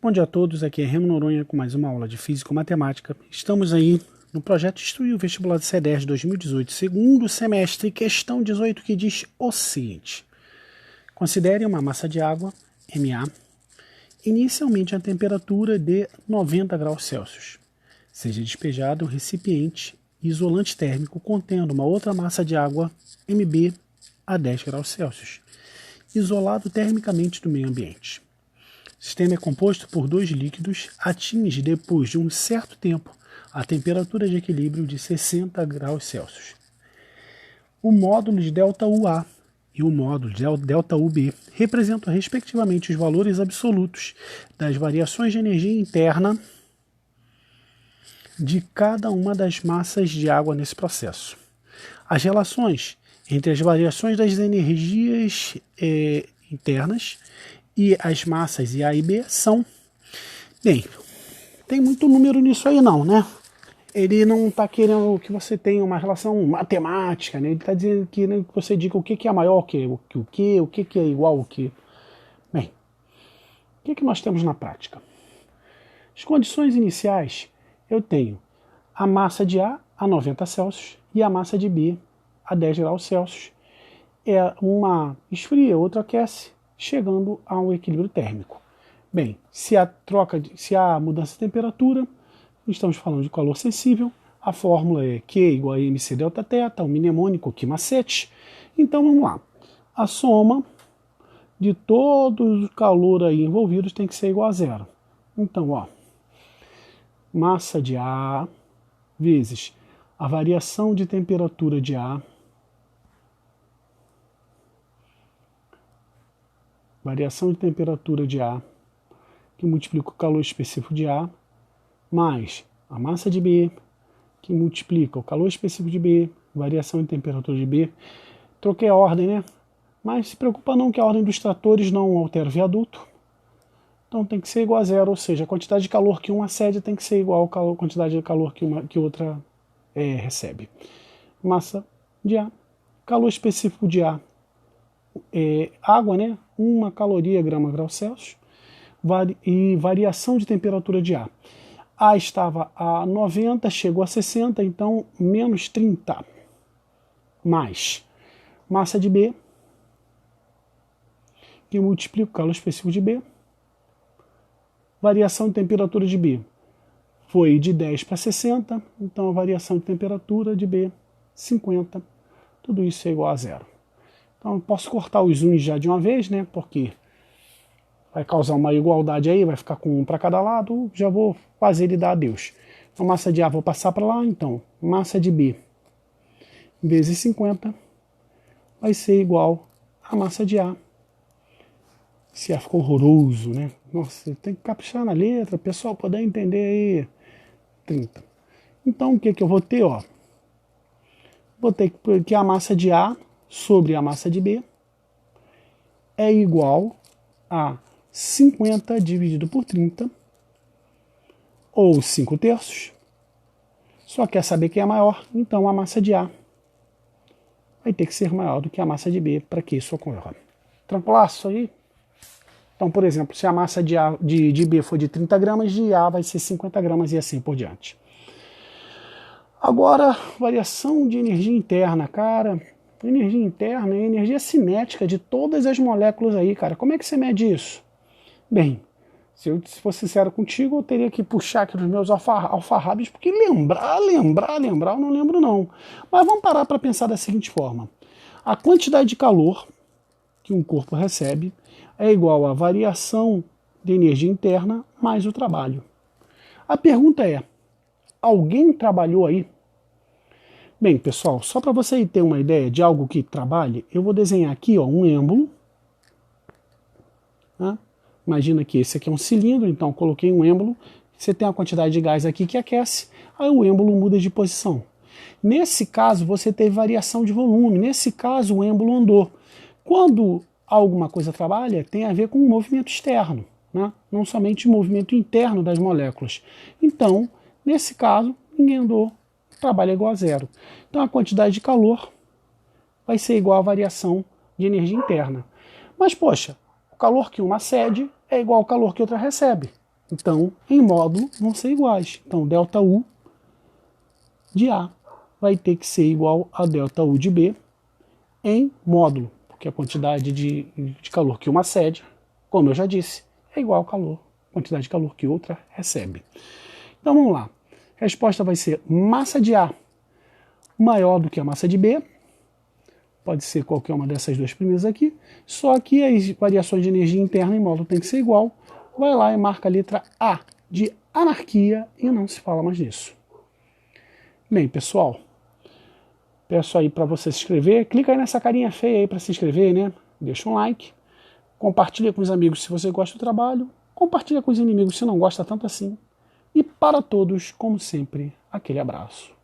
Bom dia a todos, aqui é Remo Noronha com mais uma aula de Físico-Matemática. Estamos aí no projeto Instruir o Vestibular de C10 2018, segundo semestre, questão 18, que diz o seguinte. Considere uma massa de água, Ma, inicialmente a temperatura de 90 graus Celsius. Seja despejado um recipiente isolante térmico contendo uma outra massa de água, Mb, a 10 graus Celsius, isolado termicamente do meio ambiente. O sistema é composto por dois líquidos, atinge depois de um certo tempo a temperatura de equilíbrio de 60 graus Celsius. O módulo de ΔUA e o módulo de ΔUB representam respectivamente os valores absolutos das variações de energia interna de cada uma das massas de água nesse processo. As relações entre as variações das energias internas e as massas A e B são... Bem, tem muito número nisso aí não, né? Ele não está querendo que você tenha uma relação matemática, né? Ele está dizendo que você diga o que é maior que o que é igual ao que. Bem, o que nós temos na prática? As condições iniciais, eu tenho a massa de A a 90 Celsius e a massa de B a 10 graus Celsius. Uma esfria, outra aquece, chegando a um equilíbrio térmico. Bem, se há mudança de temperatura, estamos falando de calor sensível, a fórmula é Q igual a mc delta θ, o mnemônico Q macete. Então vamos lá. A soma de todos os calor aí envolvidos tem que ser igual a zero. Então, ó, massa de A vezes a variação de temperatura de A, variação de temperatura de A, que multiplica o calor específico de A, mais a massa de B, que multiplica o calor específico de B, variação de temperatura de B. Troquei a ordem, né? Mas se preocupa não que a ordem dos tratores não altera o viaduto. Então tem que ser igual a zero, ou seja, a quantidade de calor que uma cede tem que ser igual à quantidade de calor que outra recebe. Massa de A, calor específico de A, água, né? 1 caloria grama grau Celsius, e variação de temperatura de A. A estava a 90, chegou a 60, então menos 30. Mais massa de B, que multiplica o calor específico de B. Variação de temperatura de B foi de 10 para 60, então a variação de temperatura de B, 50. Tudo isso é igual a zero. Então eu posso cortar os uns já de uma vez, né? Porque vai causar uma igualdade aí, vai ficar com um para cada lado, já vou fazer ele dar adeus. Então massa de A vou passar para lá, então massa de B vezes 50 vai ser igual a massa de A. Se A ficou horroroso, né? Nossa, tem que caprichar na letra, o pessoal poder entender aí. 30. Então o que eu vou ter, ó? Vou ter que a massa de A sobre a massa de B é igual a 50 dividido por 30, ou 5 terços. Só quer saber quem é maior, então a massa de A vai ter que ser maior do que a massa de B para que isso ocorra. Tranquilaço aí? Então, por exemplo, se a massa de B for de 30 gramas, de A vai ser 50 gramas e assim por diante. Agora, variação de energia interna, cara. Energia interna é energia cinética de todas as moléculas aí, cara. Como é que você mede isso? Bem, se eu fosse sincero contigo, eu teria que puxar aqui nos meus alfarrábios, porque lembrar, eu não lembro não. Mas vamos parar para pensar da seguinte forma. A quantidade de calor que um corpo recebe é igual à variação de energia interna mais o trabalho. A pergunta é, alguém trabalhou aí? Bem, pessoal, só para você ter uma ideia de algo que trabalhe, eu vou desenhar aqui ó, um êmbolo. Tá? Imagina que esse aqui é um cilindro, então coloquei um êmbolo. Você tem a quantidade de gás aqui que aquece, aí o êmbolo muda de posição. Nesse caso, você teve variação de volume. Nesse caso, o êmbolo andou. Quando alguma coisa trabalha, tem a ver com o movimento externo, né? Não somente o movimento interno das moléculas. Então, nesse caso, ninguém andou, o trabalho é igual a zero. Então, a quantidade de calor vai ser igual à variação de energia interna. Mas, poxa, o calor que uma cede é igual ao calor que outra recebe. Então, em módulo, vão ser iguais. Então, ΔU de A vai ter que ser igual a ΔU de B em módulo, porque a quantidade de calor que uma cede, como eu já disse, é igual ao calor, quantidade de calor que outra recebe. Então, vamos lá. A resposta vai ser massa de A maior do que a massa de B. Pode ser qualquer uma dessas duas primeiras aqui, só que as variações de energia interna em módulo tem que ser igual. Vai lá e marca a letra A de anarquia e não se fala mais disso. Bem, pessoal, peço aí para você se inscrever. Clica aí nessa carinha feia aí para se inscrever, né? Deixa um like. Compartilha com os amigos se você gosta do trabalho. Compartilha com os inimigos se não gosta tanto assim. E para todos, como sempre, aquele abraço.